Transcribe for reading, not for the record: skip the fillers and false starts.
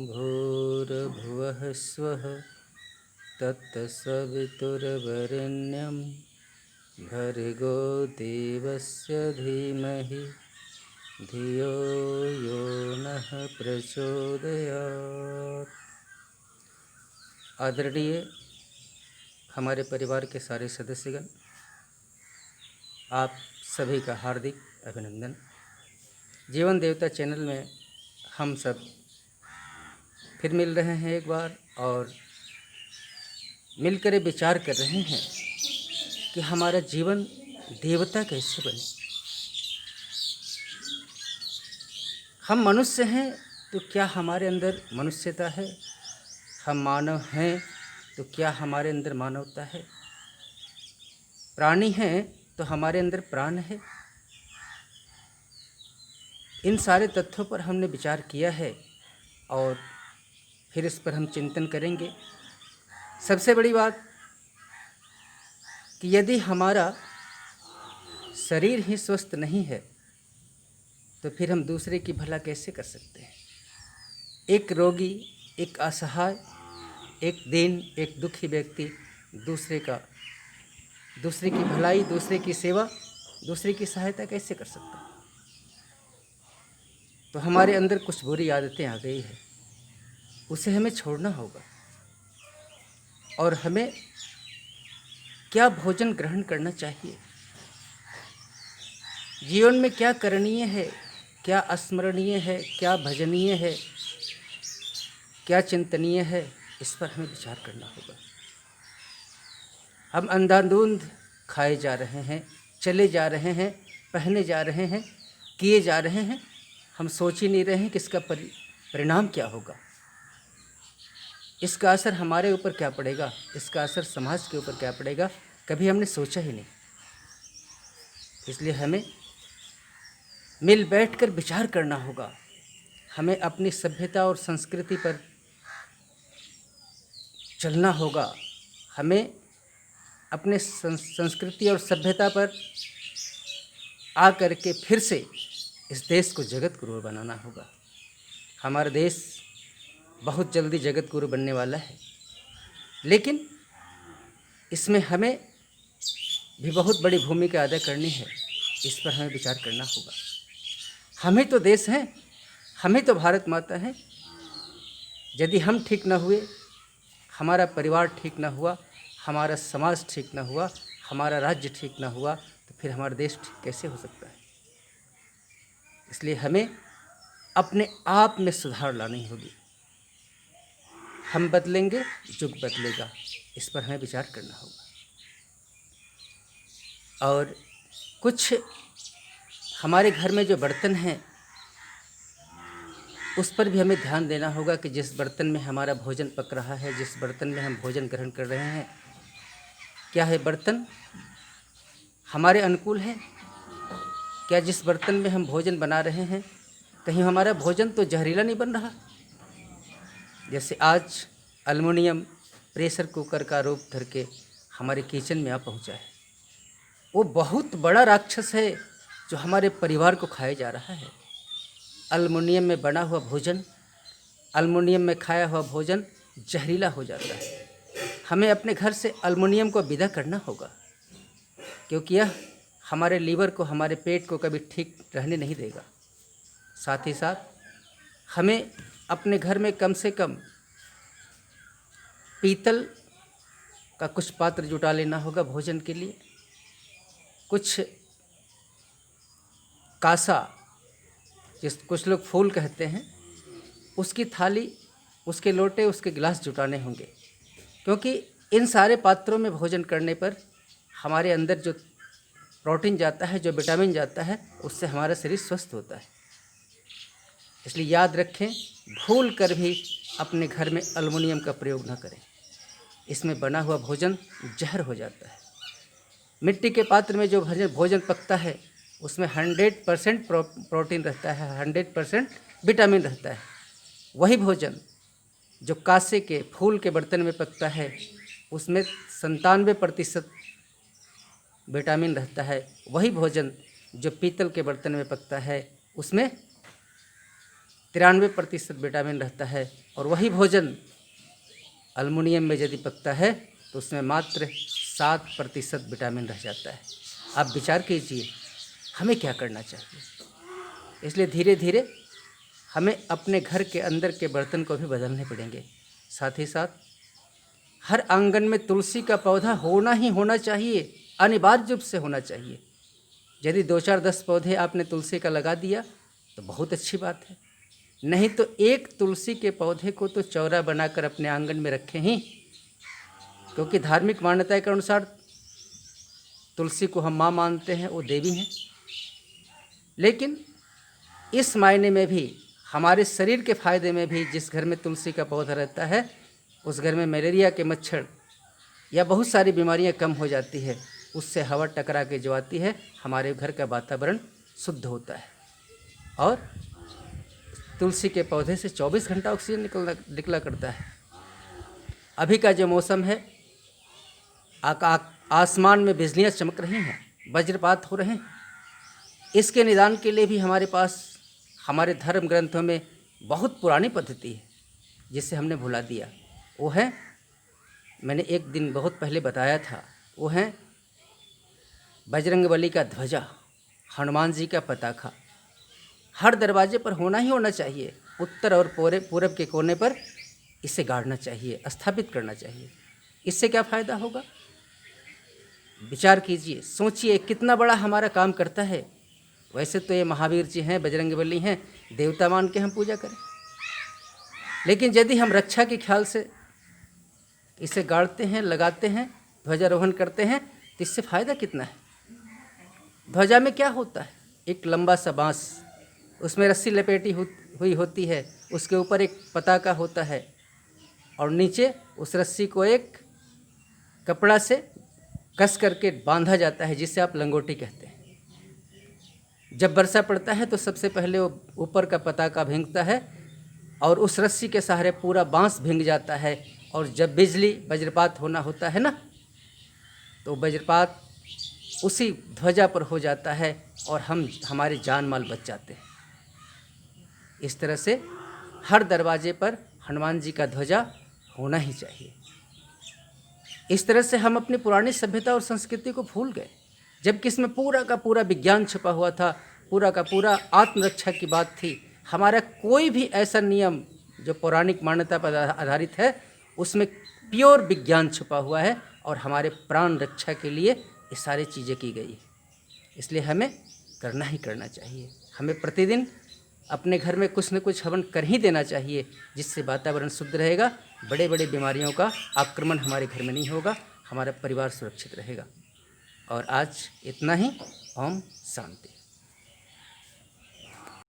भूर्भुवः स्वः तत्सवितुर्वरेण्यं भर्गो देवस्य धीमहि धियो यो नः प्रचोदयात्। आदरणीय हमारे परिवार के सारे सदस्यगण, आप सभी का हार्दिक अभिनंदन। जीवन देवता चैनल में हम सब फिर मिल रहे हैं एक बार और मिलकर विचार कर रहे हैं कि हमारा जीवन देवता कैसे बने। हम मनुष्य हैं तो क्या हमारे अंदर मनुष्यता है? हम मानव हैं तो क्या हमारे अंदर मानवता है? प्राणी हैं तो हमारे अंदर प्राण है? इन सारे तथ्यों पर हमने विचार किया है और फिर इस पर हम चिंतन करेंगे। सबसे बड़ी बात कि यदि हमारा शरीर ही स्वस्थ नहीं है तो फिर हम दूसरे की भला कैसे कर सकते हैं? एक रोगी, एक असहाय, एक दीन, एक दुखी व्यक्ति दूसरे की भलाई, दूसरे की सेवा, दूसरे की सहायता कैसे कर सकता है? तो हमारे अंदर कुछ बुरी आदतें आ गई है, उसे हमें छोड़ना होगा। और हमें क्या भोजन ग्रहण करना चाहिए, जीवन में क्या करणीय है, क्या स्मरणीय है, क्या भजनीय है, क्या चिंतनीय है, इस पर हमें विचार करना होगा। हम अंधाधुंध खाए जा रहे हैं, चले जा रहे हैं, पहने जा रहे हैं, किए जा रहे हैं। हम सोच ही नहीं रहे हैं कि इसका परिणाम क्या होगा, इसका असर हमारे ऊपर क्या पड़ेगा, इसका असर समाज के ऊपर क्या पड़ेगा, कभी हमने सोचा ही नहीं। इसलिए हमें मिल बैठकर विचार करना होगा। हमें अपनी सभ्यता और संस्कृति पर चलना होगा। हमें अपने संस्कृति और सभ्यता पर आ करके फिर से इस देश को जगत गुरु बनाना होगा। हमारा देश बहुत जल्दी जगत गुरु बनने वाला है, लेकिन इसमें हमें भी बहुत बड़ी भूमिका अदा करनी है। इस पर हमें विचार करना होगा। हम ही तो देश हैं, हम ही तो भारत माता हैं। यदि हम ठीक न हुए, हमारा परिवार ठीक न हुआ, हमारा समाज ठीक न हुआ, हमारा राज्य ठीक न हुआ, तो फिर हमारा देश ठीक कैसे हो सकता है? इसलिए हमें अपने आप में सुधार लानी होगी। हम बदलेंगे, युग बदलेगा। इस पर हमें विचार करना होगा। और कुछ हमारे घर में जो बर्तन हैं उस पर भी हमें ध्यान देना होगा कि जिस बर्तन में हमारा भोजन पक रहा है, जिस बर्तन में हम भोजन ग्रहण कर रहे हैं, क्या है बर्तन हमारे अनुकूल है? क्या जिस बर्तन में हम भोजन बना रहे हैं, कहीं हमारा भोजन तो जहरीला नहीं बन रहा? जैसे आज एल्युमिनियम प्रेशर कुकर का रूप धर के हमारे किचन में आ पहुंचा है। वो बहुत बड़ा राक्षस है जो हमारे परिवार को खाया जा रहा है। एल्युमिनियम में बना हुआ भोजन, एल्युमिनियम में खाया हुआ भोजन जहरीला हो जाता है। हमें अपने घर से एल्युमिनियम को विदा करना होगा, क्योंकि यह हमारे लीवर को, हमारे पेट को कभी ठीक रहने नहीं देगा। साथ ही साथ हमें अपने घर में कम से कम पीतल का कुछ पात्र जुटा लेना होगा भोजन के लिए। कुछ कासा, कुछ लोग फूल कहते हैं, उसकी थाली, उसके लोटे, उसके गिलास जुटाने होंगे। क्योंकि इन सारे पात्रों में भोजन करने पर हमारे अंदर जो प्रोटीन जाता है, जो विटामिन जाता है, उससे हमारा शरीर स्वस्थ होता है। इसलिए याद रखें, भूल कर भी अपने घर में एल्युमिनियम का प्रयोग न करें। इसमें बना हुआ भोजन जहर हो जाता है। मिट्टी के पात्र में जो भोजन पकता है उसमें 100% प्रोटीन रहता है, 100% विटामिन रहता है। वही भोजन जो कांसे के, फूल के बर्तन में पकता है उसमें 97% विटामिन रहता है। वही भोजन जो पीतल के बर्तन में पकता है उसमें 93% विटामिन रहता है, और वही भोजन अल्मुनियम में यदि पकता है तो उसमें मात्र 7% विटामिन रह जाता है। आप विचार कीजिए हमें क्या करना चाहिए। इसलिए धीरे धीरे हमें अपने घर के अंदर के बर्तन को भी बदलने पड़ेंगे। साथ ही साथ हर आंगन में तुलसी का पौधा होना ही होना चाहिए, अनिवार्य रूप से होना चाहिए। यदि 2-4-10 पौधे आपने तुलसी का लगा दिया तो बहुत अच्छी बात है, नहीं तो एक तुलसी के पौधे को तो चौरा बनाकर अपने आंगन में रखें ही, क्योंकि धार्मिक मान्यता के अनुसार तुलसी को हम माँ मानते हैं, वो देवी हैं। लेकिन इस मायने में भी, हमारे शरीर के फायदे में भी, जिस घर में तुलसी का पौधा रहता है उस घर में मलेरिया के मच्छर या बहुत सारी बीमारियां कम हो जाती है। उससे हवा टकरा के जो आती है, हमारे घर का वातावरण शुद्ध होता है। और तुलसी के पौधे से 24 घंटा ऑक्सीजन निकला करता है। अभी का जो मौसम है, आसमान में बिजलियां चमक रही हैं, वज्रपात हो रहे हैं, इसके निदान के लिए भी हमारे पास हमारे धर्म ग्रंथों में बहुत पुरानी पद्धति है जिसे हमने भुला दिया। वो है, मैंने एक दिन बहुत पहले बताया था, वो है बजरंगबली का ध्वजा, हनुमान जी का पताका हर दरवाजे पर होना ही होना चाहिए। उत्तर और पूरब के कोने पर इसे गाड़ना चाहिए, स्थापित करना चाहिए। इससे क्या फ़ायदा होगा? विचार कीजिए, सोचिए कितना बड़ा हमारा काम करता है। वैसे तो ये महावीर जी हैं, बजरंगबली हैं, देवता मान के हम पूजा करें, लेकिन यदि हम रक्षा के ख्याल से इसे गाड़ते हैं, लगाते हैं, ध्वजारोहण करते हैं, तो इससे फ़ायदा कितना है? ध्वजा में क्या होता है? एक लंबा सा बाँस, उसमें रस्सी लपेटी हुई होती है, उसके ऊपर एक पताका होता है, और नीचे उस रस्सी को एक कपड़ा से कस करके बांधा जाता है, जिसे आप लंगोटी कहते हैं। जब वर्षा पड़ता है तो सबसे पहले वो ऊपर का पताका भींगता है और उस रस्सी के सहारे पूरा बाँस भींग जाता है। और जब बिजली वज्रपात होना होता है ना, तो वज्रपात उसी ध्वजा पर हो जाता है और हमारे जान माल बच जाते हैं। इस तरह से हर दरवाजे पर हनुमान जी का ध्वजा होना ही चाहिए। इस तरह से हम अपनी पुरानी सभ्यता और संस्कृति को भूल गए, जबकि इसमें पूरा का पूरा विज्ञान छुपा हुआ था, पूरा का पूरा आत्मरक्षा की बात थी। हमारा कोई भी ऐसा नियम जो पौराणिक मान्यता पर आधारित है, उसमें प्योर विज्ञान छुपा हुआ है, और हमारे प्राण रक्षा के लिए ये सारी चीज़ें की गई है। इसलिए हमें करना ही करना चाहिए। हमें प्रतिदिन अपने घर में कुछ न कुछ हवन कर ही देना चाहिए, जिससे वातावरण शुद्ध रहेगा, बड़े बड़े बीमारियों का आक्रमण हमारे घर में नहीं होगा, हमारा परिवार सुरक्षित रहेगा। और आज इतना ही। ओम शांति।